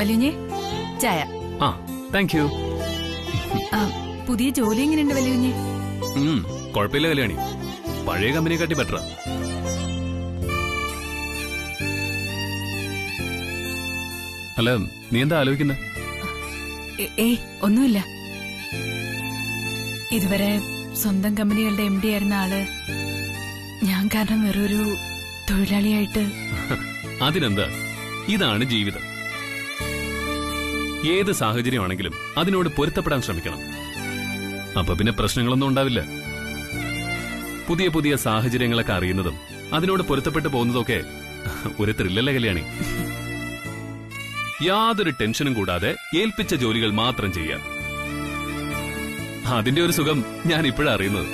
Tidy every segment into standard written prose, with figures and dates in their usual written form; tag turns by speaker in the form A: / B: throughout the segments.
A: വലിയ ചായ.
B: ആ താങ്ക് യു.
A: പുതിയ ജോലി എങ്ങനെയുണ്ട് വലിയ?
B: കുഴപ്പമില്ല കല്യാണി, പഴയ കമ്പനിയെക്കാട്ടി ബെറ്ററാ. അല്ല, നീ എന്താ ആലോചിക്കുന്നെ?
A: ഏയ് ഒന്നുമില്ല. ഇതുവരെ സ്വന്തം കമ്പനികളുടെ MD ആയിരുന്ന ആള് ഞാൻ കാരണം വേറൊരു തൊഴിലാളിയായിട്ട്.
B: അതിനെന്താ, ഇതാണ് ജീവിതം. ഏത് സാഹചര്യമാണെങ്കിലും അതിനോട് പൊരുത്തപ്പെടാൻ ശ്രമിക്കണം. അപ്പൊ പിന്നെ പ്രശ്നങ്ങളൊന്നും ഉണ്ടാവില്ല. പുതിയ പുതിയ സാഹചര്യങ്ങളൊക്കെ അറിയുന്നതും അതിനോട് പൊരുത്തപ്പെട്ടു പോകുന്നതൊക്കെ ഒരു ത്രില്ലല്ലേ കല്യാണി? യാതൊരു ടെൻഷനും കൂടാതെ ഏൽപ്പിച്ച ജോലികൾ മാത്രം ചെയ്യാം. അതിന്റെ ഒരു സുഖം ഞാൻ ഇപ്പോഴാണ് അറിയുന്നത്.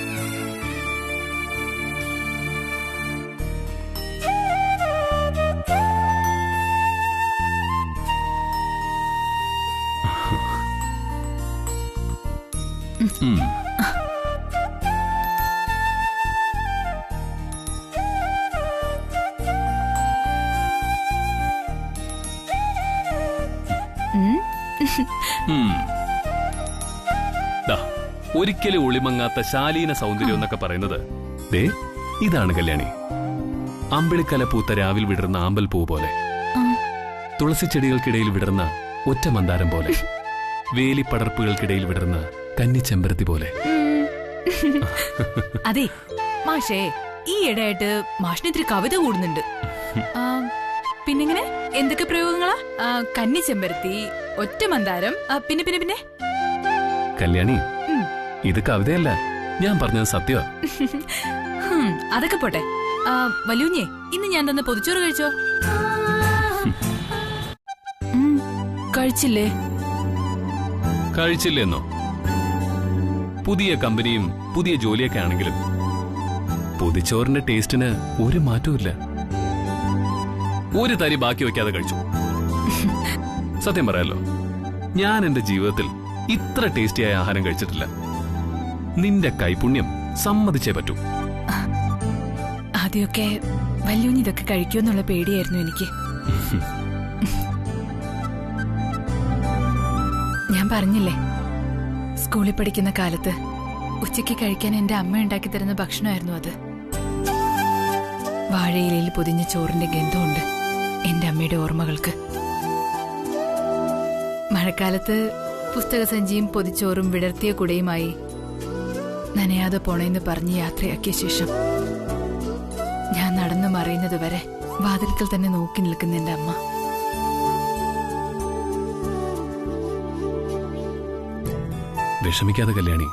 B: ഒരിക്കലും ഒളിമങ്ങാത്ത ശാലീന സൗന്ദര്യം എന്നൊക്കെ പറയുന്നത് ദേ ഇതാണ് കല്യാണി. അമ്പിളിക്കല പൂത്ത രാവിൽ വിടർന്ന ആമ്പൽ പൂ പോലെ, തുളസിച്ചെടികൾക്കിടയിൽ വിടർന്ന ഒറ്റ മന്ദാരം പോലെ, വേലിപ്പടർപ്പുകൾക്കിടയിൽ വിടർന്ന കന്നിച്ചെമ്പരത്തി പോലെ.
A: അതെ മാഷേ, ഈ ഇടയായിട്ട് മാഷിന് ഇത്തിരി കവിത കൂടുന്നുണ്ട്. പിന്നെങ്ങനെ എന്തൊക്കെ പ്രയോഗങ്ങളാ? കന്നിച്ചെമ്പരത്തി, ഒറ്റ മന്ദാരം, പിന്നെ പിന്നെ പിന്നെ
B: കല്യാണി, ഇത് കവിതയല്ല, ഞാൻ പറഞ്ഞത് സത്യമാ.
A: അതൊക്കെ പോട്ടെ. വല്യൂഞ്ഞേ, ഇന്ന് ഞാൻ തന്ന പൊതിച്ചോറ് കഴിച്ചോ? കഴിച്ചില്ലേ?
B: കഴിച്ചില്ലെന്നോ? പുതിയ കമ്പനിയും പുതിയ ജോലിയൊക്കെ ആണെങ്കിലും പൊതിച്ചോറിന്റെ ടേസ്റ്റിന് ഒരു മാറ്റവുമില്ല. ഒരു തരി ബാക്കി വെക്കാതെ കഴിച്ചു. സത്യം പറയാലോ, ഞാൻ എന്റെ ജീവിതത്തിൽ ഇത്ര ടേസ്റ്റിയായ ആഹാരം കഴിച്ചിട്ടില്ല. നിന്റെ കൈപുണ്യം സമ്മതിച്ചേ പറ്റൂ.
A: ആദ്യമൊക്കെ വല്യൂഞ്ഞ് ഇതൊക്കെ കഴിക്കുമെന്നുള്ള പേടിയായിരുന്നു എനിക്ക്. ഞാൻ പറഞ്ഞില്ലേ, സ്കൂളിൽ പഠിക്കുന്ന കാലത്ത് ഉച്ചയ്ക്ക് കഴിക്കാൻ എന്റെ അമ്മ ഉണ്ടാക്കി തരുന്ന ഭക്ഷണമായിരുന്നു അത്. വാഴയിലയിൽ പൊതിഞ്ഞ ചോറിന്റെ ഗന്ധമുണ്ട് എന്റെ അമ്മയുടെ ഓർമ്മകൾക്ക്. മഴക്കാലത്ത് പുസ്തകസഞ്ചിയും പൊതിച്ചോറും വിടർത്തിയ കുടയുമായി നനയാതെ പോണേന്ന് പറഞ്ഞ് യാത്രയാക്കിയ ശേഷം ഞാൻ നടന്നു മറയുന്നതുവരെ വാതിൽക്കൽ തന്നെ നോക്കി നിൽക്കുന്ന എന്റെ അമ്മ.
B: വിഷമിക്കാതെ കല്യാണി,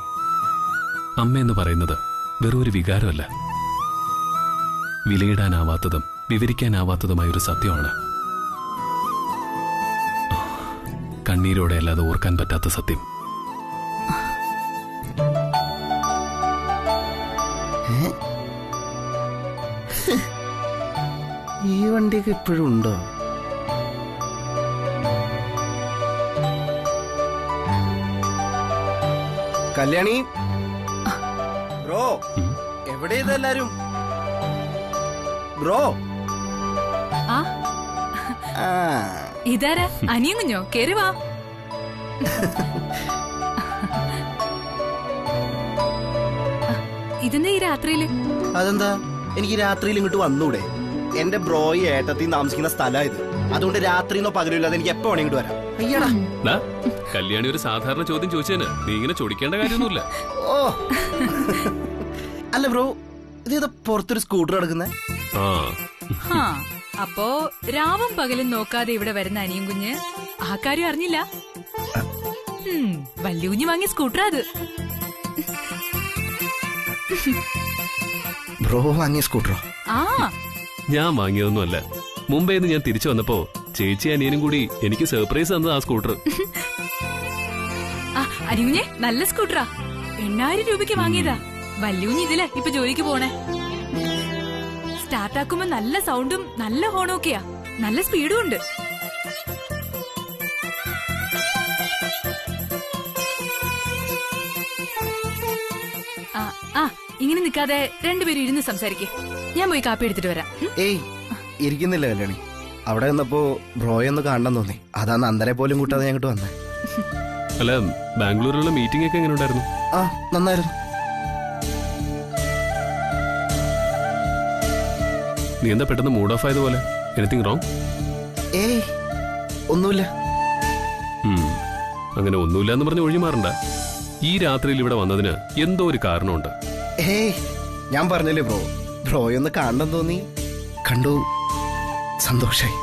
B: അമ്മയെന്ന് പറയുന്നത് വെറൊരു വികാരമല്ല, വിലയിടാനാവാത്തതും വിവരിക്കാനാവാത്തതുമായൊരു സത്യമാണ്. കണ്ണീരോടെ അല്ലാതെ ഓർക്കാൻ പറ്റാത്ത സത്യം.
C: ഈ വണ്ടിയൊക്കെ ഇപ്പോഴും ഉണ്ടോ? കല്യാണി ബ്രോ, എവിടെ ഇതെല്ലാരും? ബ്രോ,
A: ഇതാരാ? അനിയും കുഞ്ഞോ? കേറി വാ. ഇതെന്താ ഈ രാത്രിയില്?
C: അതെന്താ, എനിക്ക് രാത്രിയിൽ ഇങ്ങോട്ട് വന്നൂടെ? എന്റെ ബ്രോയി ഏട്ടത്തിൽ താമസിക്കുന്ന സ്ഥലമായത്, അതുകൊണ്ട് രാത്രിന്നോ പകലില്ലാതെ എനിക്ക് എപ്പോ വേണമെങ്കിൽ വരാം. അയ്യടാ,
B: കല്യാണി ഒരു സാധാരണ ചോദ്യം ചോദിച്ചേന് നീ ഇങ്ങനെ ചോദിക്കേണ്ട കാര്യമൊന്നുമില്ല.
C: ഓ അല്ല ബ്രോ, ഇത് പുറത്തൊരു സ്കൂട്ടർ എടുക്കുന്നേ?
A: അപ്പോ രാവും പകലും നോക്കാതെ ഇവിടെ വരുന്ന അനിയും കുഞ്ഞ് ആ കാര്യം അറിഞ്ഞില്ല. വല്യ കുഞ്ഞ് വാങ്ങിയ സ്കൂട്ടറാ അത്.
C: ബ്രോ വാങ്ങിയ സ്കൂട്ടറോ?
B: ഞാൻ വാങ്ങിയതൊന്നുമല്ല. മുംബൈന്ന് ഞാൻ തിരിച്ചു വന്നപ്പോ ചേച്ചി അനിയനും കൂടി എനിക്ക് സർപ്രൈസ് തന്നത് ആ സ്കൂട്ടർ.
A: അനിയുഞ്ഞെ നല്ല സ്കൂട്ടറാ, 8000 രൂപയ്ക്ക് വാങ്ങിയതാ. വല്യൂഞ്ഞ് ഇതില് ഇപ്പൊ ജോലിക്ക് പോണേ. സ്റ്റാർട്ടാക്കുമ്പോ നല്ല സൗണ്ടും നല്ല ഹോണും ഒക്കെയാ, നല്ല സ്പീഡും ഉണ്ട്. ഇങ്ങനെ നിൽക്കാതെ രണ്ടുപേരും ഇരുന്ന് സംസാരിക്കേ. ഞാൻ പോയി കാപ്പി എടുത്തിട്ട് വരാം.
C: ഏയ് ഇരിക്കുന്നില്ല കല്യാണി, അവിടെ നിന്നപ്പോ ബ്രോയെ ഒന്ന് കാണണം തോന്നി. അതാ നന്ദനെ പോലും കൂട്ടാതെ ഞാൻ ഇങ്ങോട്ട് വന്നേ.
B: അല്ല, ബാംഗ്ലൂരിലുള്ള മീറ്റിംഗ് ഒക്കെ എങ്ങനെ ഉണ്ടായിരുന്നു?
C: ആ, നന്നായിരുന്നു.
B: നീ എന്താ പെട്ടെന്ന് മൂഡ് ഓഫ് ആയതുപോലെ? Anything wrong?
C: ഏയ്, ഒന്നുമില്ല.
B: അങ്ങനെ ഒന്നുമില്ല എന്ന് പറഞ്ഞ് ഒഴിമാറണ്ട. ഈ രാത്രിയിൽ ഇവിടെ വന്നതിന് എന്തോ ഒരു കാരണമുണ്ട്.
C: ഏയ്, ഞാൻ പറഞ്ഞില്ലേ ബ്രോ, ബ്രോയെ ഒന്ന് കാണണം തോന്നി. കണ്ടു, സന്തോഷായി.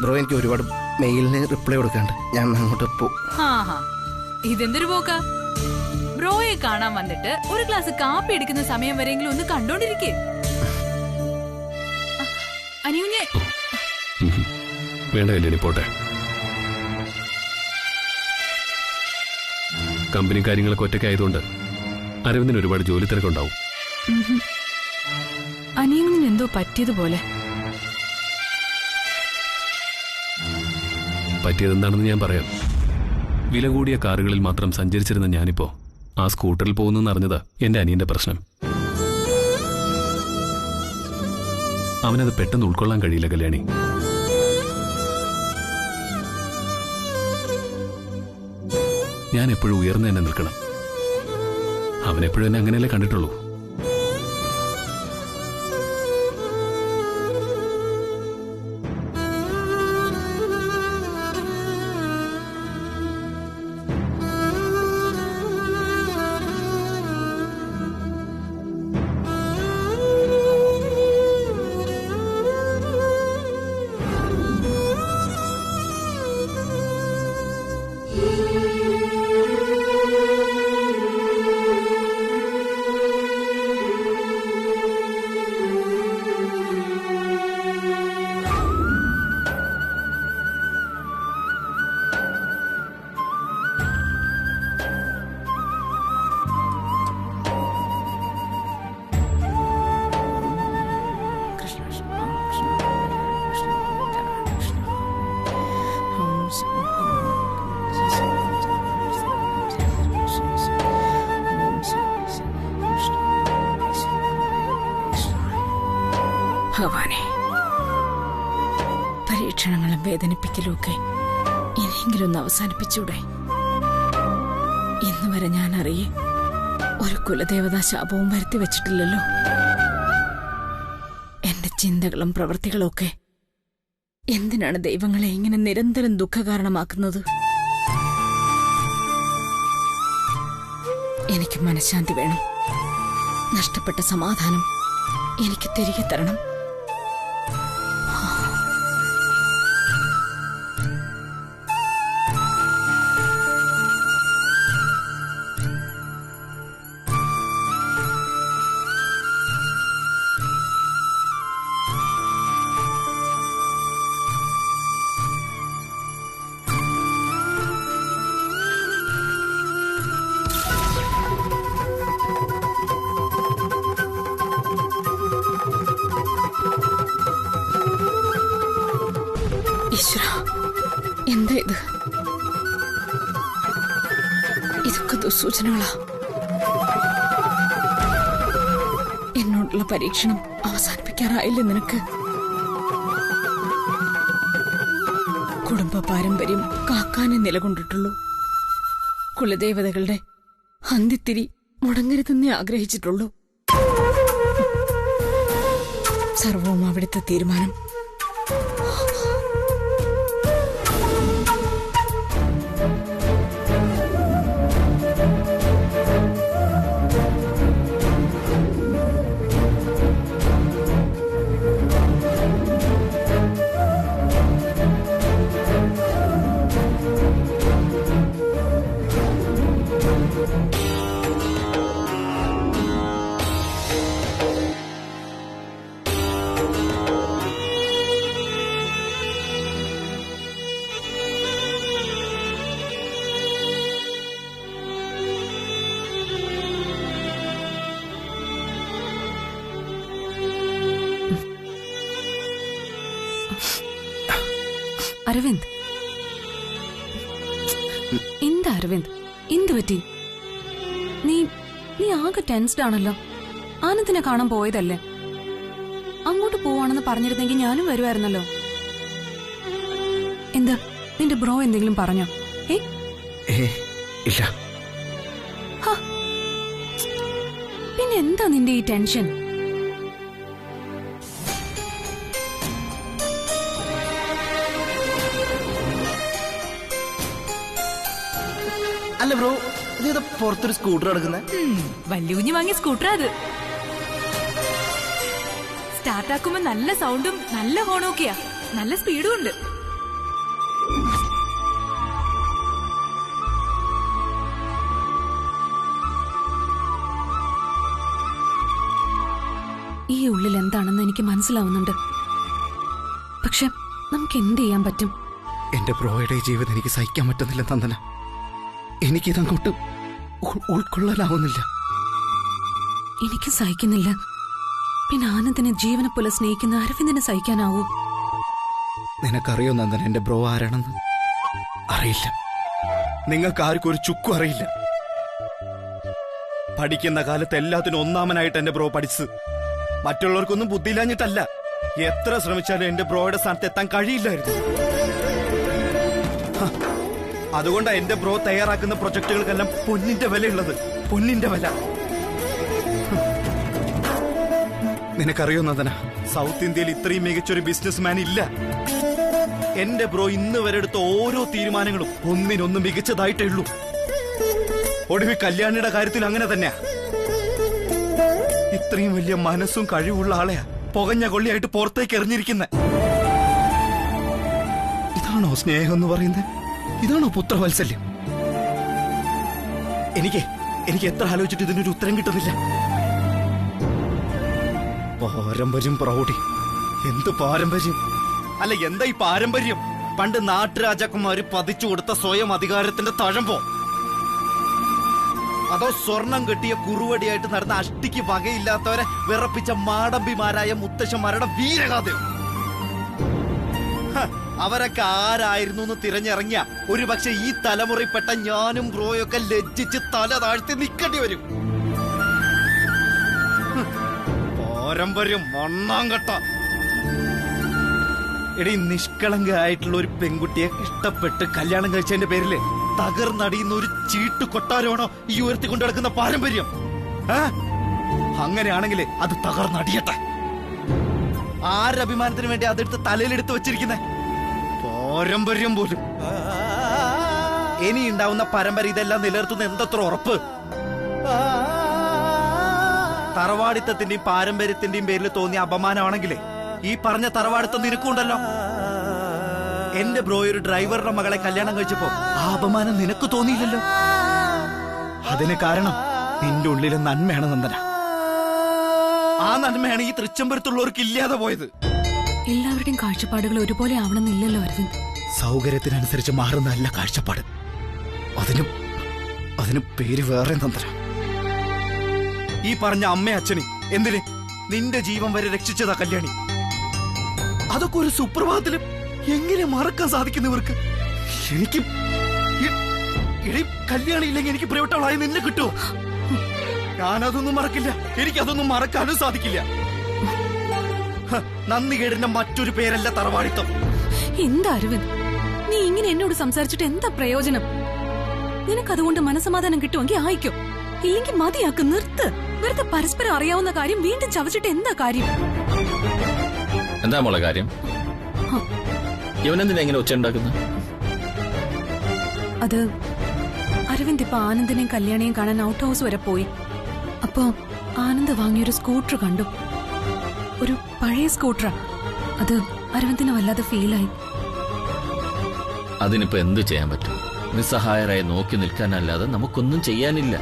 C: ബ്രോ, എനിക്ക് ഒരുപാട് മെയിലിന് റിപ്ലൈ കൊടുക്കാണ്ട്. ഞാൻ അങ്ങോട്ട്
A: ഇതെന്തൊരു പോക്ക? ബ്രോയെ കാണാൻ വന്നിട്ട് ഒരു ഗ്ലാസ് കാപ്പി എടുക്കുന്ന സമയം വരെയെങ്കിലും ഒന്ന് കണ്ടോണ്ടിരിക്കേ. അനിയുഞ്ഞെ
B: വേണ്ട കല്യാണി, പോട്ടെ. കമ്പനി കാര്യങ്ങളൊക്കെ ഒറ്റയ്ക്ക് ആയതുകൊണ്ട് അരവിന്ദിന് ഒരുപാട് ജോലി തിരക്കുണ്ടാവും.
A: അനിയന് എന്തോ പറ്റിയതുപോലെ.
B: പറ്റിയതെന്താണെന്ന് ഞാൻ പറയാം. വില കൂടിയ കാറുകളിൽ മാത്രം സഞ്ചരിച്ചിരുന്ന ഞാനിപ്പോ ആ സ്കൂട്ടറിൽ പോകുന്നെന്ന് അറിഞ്ഞത് എന്റെ അനിയന്റെ പ്രശ്നം. അവനത് പെട്ടെന്ന് ഉൾക്കൊള്ളാൻ കഴിയില്ല കല്യാണി. ഞാൻ എപ്പോഴും ഉയർന്നു തന്നെ നിൽക്കണം. അവനെപ്പോഴും എന്നെ അങ്ങനെയല്ലേ കണ്ടിട്ടുള്ളൂ.
D: ഭഗവാനെ, പരീക്ഷണങ്ങളും വേദനിപ്പിക്കലും ഒക്കെ ഇനിയെങ്കിലും ഒന്ന് അവസാനിപ്പിച്ചൂടെ? ഇന്ന് വരെ ഞാൻ അറിയേ ഒരു കുലദേവതാ ശാപവും വരുത്തി വെച്ചിട്ടില്ലല്ലോ. എന്റെ ചിന്തകളും പ്രവൃത്തികളും ഒക്കെ എന്തിനാണ് ദൈവങ്ങളെ ഇങ്ങനെ നിരന്തരം ദുഃഖകാരണമാക്കുന്നത്? എനിക്ക് മനഃശാന്തി വേണം. നഷ്ടപ്പെട്ട സമാധാനം എനിക്ക് തിരികെ തരണം. ഈശ്വരാ, എന്താ ഇത്? ഇതൊക്കെ ദുസ്സൂചനകളാ. എന്നോടുള്ള പരീക്ഷണം അവസാനിപ്പിക്കാറായില്ലേ നിനക്ക്? കുടുംബ പാരമ്പര്യം കാക്കാനെ നിലകൊണ്ടിട്ടുള്ളൂ. കുലദേവതകളുടെ അന്തിത്തിരി മുടങ്ങരുതെന്നേ ആഗ്രഹിച്ചിട്ടുള്ളൂ. സർവവും അവിടുത്തെ തീരുമാനം. അരവിന്ദ്, എന്താ അരവിന്ദ്, എന്ത് പറ്റി? നീ ആകെ ടെൻസ്ഡ് ആണല്ലോ. ആനന്ദിനെ കാണാൻ പോയതല്ലേ? അങ്ങോട്ട്
E: അങ്ങോട്ട് പോവാണെന്ന് പറഞ്ഞിരുന്നെങ്കിൽ ഞാനും വരുമായിരുന്നല്ലോ. എന്താ നിന്റെ ബ്രോ എന്തെങ്കിലും പറഞ്ഞോ?
C: ഇല്ല.
E: പിന്നെ എന്താ നിന്റെ ഈ ടെൻഷൻ?
C: അല്ല ബ്രോ, ഇത് പുറത്തൊരു സ്കൂട്ടർ എടുക്കുന്നത്?
A: വല്യൂഞ്ഞി വാങ്ങിയ സ്കൂട്ടർ അത്. സ്റ്റാർട്ടാക്കുമ്പോ നല്ല സൗണ്ടും നല്ല ഹോണൊക്കെയാ, നല്ല സ്പീഡും ഉണ്ട്.
E: ഈ ഉള്ളിൽ എന്താണെന്ന് എനിക്ക് മനസ്സിലാവുന്നുണ്ട്. പക്ഷെ നമുക്ക് എന്ത് ചെയ്യാൻ പറ്റും?
C: എന്റെ ബ്രോയുടെ ജീവിതം എനിക്ക് സഹിക്കാൻ പറ്റുന്നില്ല നന്ദന. എനിക്കിതങ്ങോട്ട് ഉൾക്കൊള്ളാനാവുന്നില്ല.
E: എനിക്ക് സഹിക്കുന്നില്ല. പിന്നെ ആനന്ദിനെ ജീവനെ പോലെ സ്നേഹിക്കുന്ന അരവിന്ദനെ സഹിക്കാനാവൂ?
C: നിനക്കറിയോ നന്ദന എന്റെ ബ്രോ ആരാണെന്ന്? അറിയില്ല. നിങ്ങൾക്ക് ആർക്കും ഒരു ചുക്കും അറിയില്ല. പഠിക്കുന്ന കാലത്ത് എല്ലാത്തിനും ഒന്നാമനായിട്ട് എന്റെ ബ്രോ പഠിച്ചത്. മറ്റുള്ളവർക്കൊന്നും ബുദ്ധിയില്ലാഞ്ഞിട്ടല്ല. എത്ര ശ്രമിച്ചാലും എന്റെ ബ്രോയുടെ സ്ഥാനത്ത് എത്താൻ കഴിയില്ലായിരുന്നു. അതുകൊണ്ടാ എന്റെ ബ്രോ തയ്യാറാക്കുന്ന പ്രൊജക്ടുകൾക്കെല്ലാം പൊന്നിന്റെ വിലയുള്ളത്. പൊന്നിന്റെ വില. നിനക്കറിയോ നന്ദന, സൗത്ത് ഇന്ത്യയിൽ ഇത്രയും മികച്ചൊരു ബിസിനസ്മാൻ ഇല്ല. എന്റെ ബ്രോ ഇന്ന് വരെ എടുത്ത ഓരോ തീരുമാനങ്ങളും ഒന്നിനൊന്ന് മികച്ചതായിട്ടേ ഉള്ളൂ. ഒടുവിൽ കല്യാണിയുടെ കാര്യത്തിൽ അങ്ങനെ തന്നെയാ. ഇത്രയും വലിയ മനസ്സും കഴിവുള്ള ആളെയാ പുകഞ്ഞ കൊള്ളിയായിട്ട് പുറത്തേക്ക് എറിഞ്ഞിരിക്കുന്ന. ഇതാണോ സ്നേഹം എന്ന് പറയുന്നത്? ഇതാണോ പുത്രവാത്സല്യം? എനിക്ക് എത്ര ആലോചിച്ചിട്ട് ഇതിനൊരു ഉത്തരം കിട്ടുന്നില്ല. പാരമ്പര്യം പ്രൗഢി. എന്ത് പാരമ്പര്യം? അല്ല, എന്താ ഈ പാരമ്പര്യം? പണ്ട് നാട്ടുരാജാക്കന്മാര് പതിച്ചു കൊടുത്ത സ്വയം അധികാരത്തിന്റെ തഴമ്പോ? അതോ സ്വർണം കെട്ടിയ കുറുവടിയായിട്ട് നടന്ന അഷ്ടിക്ക് വകയില്ലാത്തവരെ വിറപ്പിച്ച മാടമ്പിമാരായ മുത്തശ്ശന്മാരുടെ വീരഗാഥയോ? അവരൊക്കെ ആരായിരുന്നു എന്ന് തിരഞ്ഞിറങ്ങിയ ഒരുപക്ഷെ ഈ തലമുറയിൽപ്പെട്ട ഞാനും ബ്രോയൊക്കെ ലജ്ജിച്ച് തല താഴ്ത്തി നിൽക്കേണ്ടി വരും. പാരമ്പര്യം മണ്ണാങ്കട്ട. എടീ, നിഷ്കളങ്കയായിട്ടുള്ള ഒരു പെൺകുട്ടിയെ ഇഷ്ടപ്പെട്ട് കല്യാണം കഴിച്ചതിന്റെ പേരില് തകർന്നടിയുന്ന ഒരു ചീട്ടു കൊട്ടാരമാണോ ഈ ഉയർത്തിക്കൊണ്ടു നടക്കുന്ന പാരമ്പര്യം? അങ്ങനെയാണെങ്കിലേ അത് തകർന്നടിയട്ടെ. ആരഭിമാനത്തിന് വേണ്ടി അതെടുത്ത് തലയിലെടുത്ത് വെച്ചിരിക്കുന്നേ? പാരമ്പര്യം പോലും. ഇനി ഉണ്ടാവുന്ന പരമ്പര ഇതെല്ലാം നിലനിർത്തുന്ന എന്തത്ര ഉറപ്പ്? തറവാടിത്തത്തിന്റെയും പാരമ്പര്യത്തിന്റെയും പേരിൽ തോന്നിയ അപമാനമാണെങ്കിലേ ഈ പറഞ്ഞ തറവാടിത്തം നിനക്കുണ്ടല്ലോ. എന്റെ ബ്രോ ഒരു ഡ്രൈവറുടെ മകളെ കല്യാണം കഴിച്ചപ്പോ ആ അപമാനം നിനക്ക് തോന്നിയില്ലല്ലോ. അതിന് കാരണം നിന്റെ ഉള്ളിലെ നന്മയാണ് നന്ദന. ആ നന്മയാണ് ഈ തൃച്ചംബരത്തുള്ളവർക്ക് ഇല്ലാതെ പോയത്.
E: എല്ലാവരുടെയും കാഴ്ചപ്പാടുകൾ ഒരുപോലെ ആവണമെന്നില്ലല്ലോ അരവിന്ദ്.
C: സൗകര്യത്തിനനുസരിച്ച് മാറുന്നതല്ല കാഴ്ചപ്പാട്. അതിന് പേര് വേറെ നന്ദന. ഈ പറഞ്ഞ അമ്മ അച്ഛനെ എന്തിന് നിന്റെ ജീവൻ വരെ രക്ഷിച്ചതാ കല്യാണി. അതൊക്കെ ഒരു സുപ്രഭാതത്തിലും എങ്ങനെ മറക്കാൻ സാധിക്കുന്നവർക്ക്? എനിക്ക് കല്യാണി ഇല്ലെങ്കിൽ എനിക്ക് പ്രിയപ്പെട്ടവളായി നിന്നെ കിട്ടുമോ? ഞാനതൊന്നും മറക്കില്ല. എനിക്കതൊന്നും മറക്കാനും സാധിക്കില്ല. നന്ദികേടിന്റെ മറ്റൊരു പേരല്ല തറവാടിത്തം.
E: എന്താ അരവിന്ദ്, നീ ഇങ്ങനെ എന്നോട് സംസാരിച്ചിട്ട് എന്താ പ്രയോജനം? നിനക്കതുകൊണ്ട് മനസമാധാനം കിട്ടുമെങ്കിൽ ആയിക്കോ, ഇല്ലെങ്കിൽ മതിയാക്ക്, നിർത്ത്. വെറുതെ പരസ്പരം അറിയാവുന്ന കാര്യം വീണ്ടും ചവച്ചിട്ട് എന്താ കാര്യം?
F: എന്താ മോളെ കാര്യം? ഇവനെന്തിനാ ഇങ്ങനെ ഒച്ച ഉണ്ടാക്കുന്നത്?
E: അത് അരവിന്ദ് ഇപ്പൊ ആനന്ദിനെയും കല്യാണിയും കാണാൻ ഔട്ട് ഹൗസ് വരെ പോയി. അപ്പോ ആനന്ദ് വാങ്ങിയൊരു സ്കൂട്ടർ കണ്ടു. ഒരു പഴയ സ്കൂട്ടറാ. അത് അരവിന്ദിന് വല്ലാതെ ഫീലായി.
F: അതിനിപ്പോ എന്ത് ചെയ്യാൻ പറ്റും? നിസ്സഹായരായി നോക്കി നിൽക്കാനല്ലാതെ നമുക്കൊന്നും ചെയ്യാനില്ല.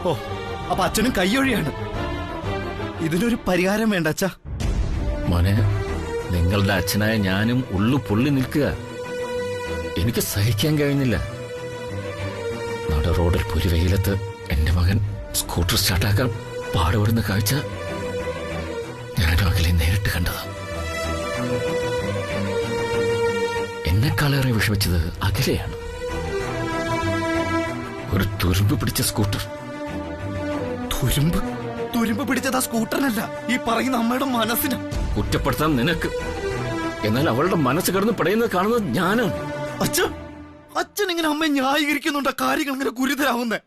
C: ഓ, അപ്പൊ അച്ഛനും കൈയൊഴിയാണ്. ഇതിനൊരു പരിഹാരം വേണ്ട അച്ഛാ?
F: മോനെ, നിങ്ങളുടെ അച്ഛനായ ഞാനും ഉള്ളു പൊള്ളി നിൽക്കുക. എനിക്ക് സഹിക്കാൻ കഴിഞ്ഞില്ല. നട റോഡിൽ പുലിവെയിലത്ത് എന്റെ മകൻ സ്കൂട്ടർ സ്റ്റാർട്ടാക്കാൻ പാടുപെടുന്ന കാഴ്ച ഞാനും അകലെ നേരിട്ട് കണ്ടതാ. എന്നെക്കാളേറെ വിഷമിച്ചത് അകലെയാണ്. ഒരു തുരുമ്പ് പിടിച്ച സ്കൂട്ടർ.
C: തുരുമ്പ്? തുരുമ്പ് പിടിച്ചത് ആ സ്കൂട്ടറിനല്ല, ഈ പറയുന്ന അമ്മയുടെ മനസ്സിന്.
F: കുറ്റപ്പെടുത്താൻ നിനക്ക്, എന്നാൽ അവളുടെ മനസ്സ് കിടന്ന് പടയുന്നത് കാണുന്നത് ഞാനാണ്.
C: അച്ഛൻ ഇങ്ങനെ അമ്മയെ ന്യായീകരിക്കുന്നുണ്ട്, കാര്യങ്ങൾ ഇങ്ങനെ ഗുരുതരാവുന്നേ.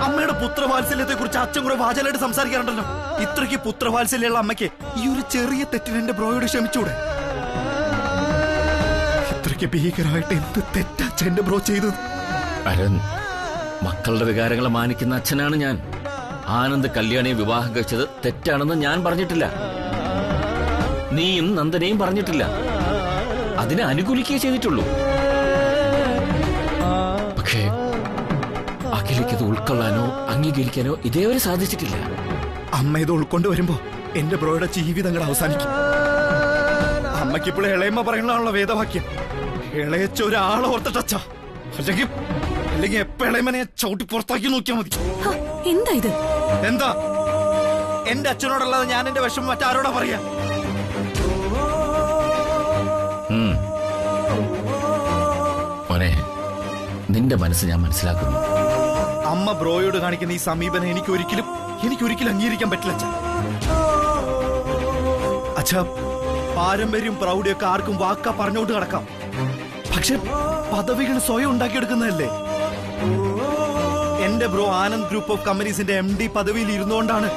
C: അമ്മയുടെ പുത്രവാത്സല്യത്തെ കുറിച്ച് അച്ഛൻ കുറെ വാചാലായിട്ട് സംസാരിക്കാറുണ്ടല്ലോ. ഇത്രയ്ക്ക് പുത്രവാത്സല്യമുള്ള അമ്മയ്ക്ക് ഈ ഒരു ചെറിയ തെറ്റിന് എന്റെ ബ്രോയോട് ക്ഷമിച്ചൂടെ? ഇത്രയ്ക്ക് ഭീകരമായിട്ട് എന്ത് തെറ്റാ എന്റെ ബ്രോ ചെയ്തത്?
F: അരുൺ, മക്കളുടെ വികാരങ്ങളെ മാനിക്കുന്ന അച്ഛനാണ് ഞാൻ. ആനന്ദ് കല്യാണിയെ വിവാഹം കഴിച്ചത് തെറ്റാണെന്ന് ഞാൻ പറഞ്ഞിട്ടില്ല. നീയും നന്ദനെയും പറഞ്ഞിട്ടില്ല. അതിനെ അനുകൂലിക്കുകയേ ചെയ്തിട്ടുള്ളൂ. പക്ഷേ അഖിലയ്ക്കത് ഉൾക്കൊള്ളാനോ അംഗീകരിക്കാനോ ഇതേവരെ സാധിച്ചിട്ടില്ല.
C: അമ്മ ഇത് ഉൾക്കൊണ്ട് വരുമ്പോ എന്റെ ബ്രോയുടെ ജീവിതങ്ങൾ അവസാനിക്കും. അമ്മയ്ക്കിപ്പോൾ ഇളയമ്മ പറയുന്നതാണല്ലോ വേദവാക്യം. ഇളയച്ച ഒരാളെ ഓർത്തിട്ടച്ച, അല്ലെങ്കിൽ എപ്പ ഇളയമ്മനെ ചവിട്ടി പുറത്താക്കി നോക്കിയാൽ മതി.
E: എന്താ ഇത്?
C: എന്താ? എന്റെ അച്ഛനോടല്ലാതെ ഞാൻ എന്റെ വിഷമം മറ്റാരോടാ പറയാ?
F: മോനെ, നിന്റെ മനസ്സ് ഞാൻ മനസ്സിലാക്കുന്നു.
C: അമ്മ ബ്രോയോട് കാണിക്കുന്ന ഈ സമീപനം എനിക്ക് ഒരിക്കലും അംഗീകരിക്കാൻ പറ്റില്ല അച്ഛാ. പാരമ്പര്യം പ്രൗഢിയൊക്കെ ആർക്കും വാക്കാ പറഞ്ഞോട്ട് നടക്കാം. പക്ഷെ പദവികൾ സ്വയം ഉണ്ടാക്കിയെടുക്കുന്നതല്ലേ. എന്റെ ബ്രോ ആനന്ദ് ഗ്രൂപ്പ് ഓഫ് കമ്പനീസിന്റെ MD പദവിയിൽ ഇരുന്നുകൊണ്ടാണ്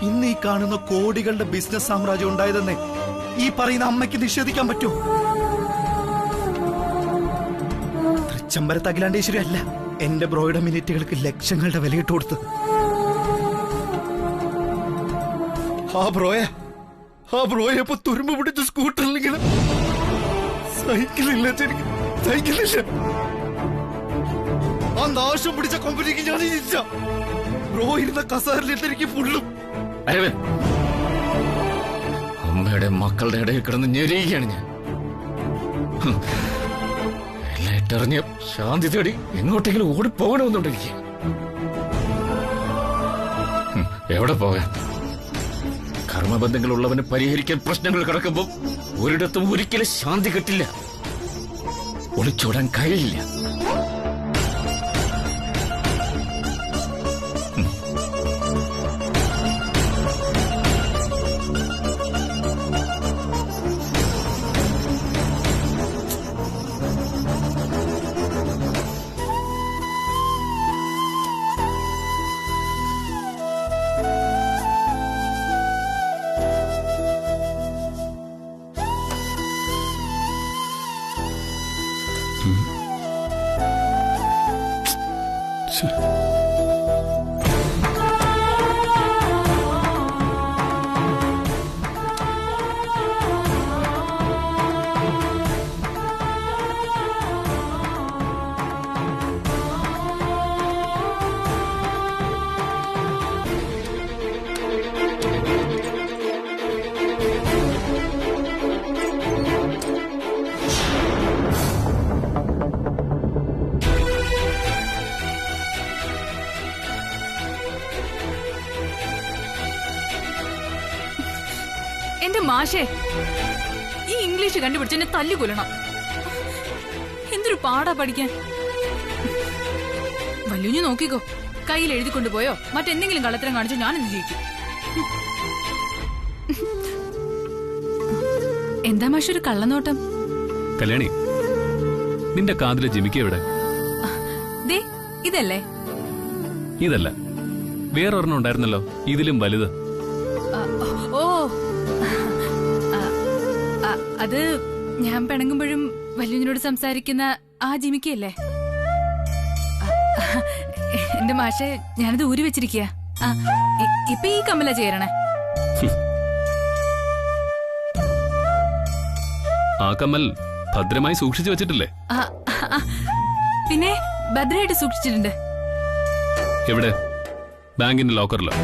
C: ഇന്ന് ഈ കാണുന്ന കോടികളുടെ ബിസിനസ് സാമ്രാജ്യം ഉണ്ടായതെന്നേ ഈ പറയുന്ന അമ്മയ്ക്ക് നിഷേധിക്കാൻ പറ്റുമോ? തൃച്ചംബരത്ത് അഖിലാണ്ടേശ്വരി അല്ല എന്റെ ബ്രോയുടെ മിനിറ്റുകൾക്ക് ലക്ഷങ്ങളുടെ വിലയിട്ട് കൊടുത്ത്. ആ ബ്രോയെ ഇപ്പൊ തുരുമ്പ് പിടിച്ച സ്കൂട്ടറിലിങ്ങനെ സൈക്കിളില്ല, സൈക്കിളില്ല. ആ നാശം പിടിച്ച കമ്പനിക്ക് ഞാൻ ഇരിച്ച ബ്രോ ഇരുന്ന കസാറിലിട്ട് എനിക്ക് ഫുള്ളും.
F: അരവൻ, അമ്മയുടെ മക്കളുടെ ഇടയിൽ കിടന്ന് ഞെരിയുകയാണ് ഞാൻ. എല്ലാം ഇട്ടെറിഞ്ഞ് ശാന്തി തേടി എങ്ങോട്ടെങ്കിലും ഓടിപ്പോകണമെന്നുണ്ടെനിക്ക്. എവിടെ പോകാൻ? കർമ്മബന്ധങ്ങളുള്ളവന് പരിഹരിക്കാൻ പ്രശ്നങ്ങൾ കിടക്കുമ്പോൾ ഒരിടത്തും ഒരിക്കലും ശാന്തി കിട്ടില്ല. ഒളിച്ചോടാൻ കഴിയില്ല.
A: എന്റെ മാഷേ, ഈ ഇംഗ്ലീഷ് കണ്ടുപിടിച്ച് എന്നെ തല്ലുകൊല്ലണം. എന്തൊരു പാടാ പഠിക്കാൻ. വല്ലുഞ്ഞു നോക്കിക്കോ, കയ്യിൽ എഴുതിക്കൊണ്ടുപോയോ മറ്റെന്തെങ്കിലും കള്ളത്തരം കാണിച്ചോ ഞാൻ എന്ത് ജയിക്കും. എന്താ മാഷ ഒരു കള്ളനോട്ടം?
B: കല്യാണി, നിന്റെ കാതിലെ ജിമിക്ക് എവിടെ?
A: ദേ ഇതല്ലേ?
B: ഇതല്ല, വേറൊരെണ്ണം ഉണ്ടായിരുന്നല്ലോ ഇതിലും വലുത്.
A: ഓ, അത് ഞാൻ പിണങ്ങുമ്പോഴും വല്യുവിനോട് സംസാരിക്കുന്ന ആ ജിമിക്കല്ലേ? എന്റെ മാഷെ, ഞാനത് ഊരി വെച്ചിരിക്കുക. ഇപ്പൊ ഈ കമ്മല ചേരണേ.
B: ആ കമ്മൽ ഭദ്രമായി സൂക്ഷിച്ചു വെച്ചിട്ടില്ലേ?
A: പിന്നെ ഭദ്രമായിട്ട് സൂക്ഷിച്ചിട്ടുണ്ട്.
B: എവിടെ? ബാങ്കിന്റെ ലോക്കറിലോ?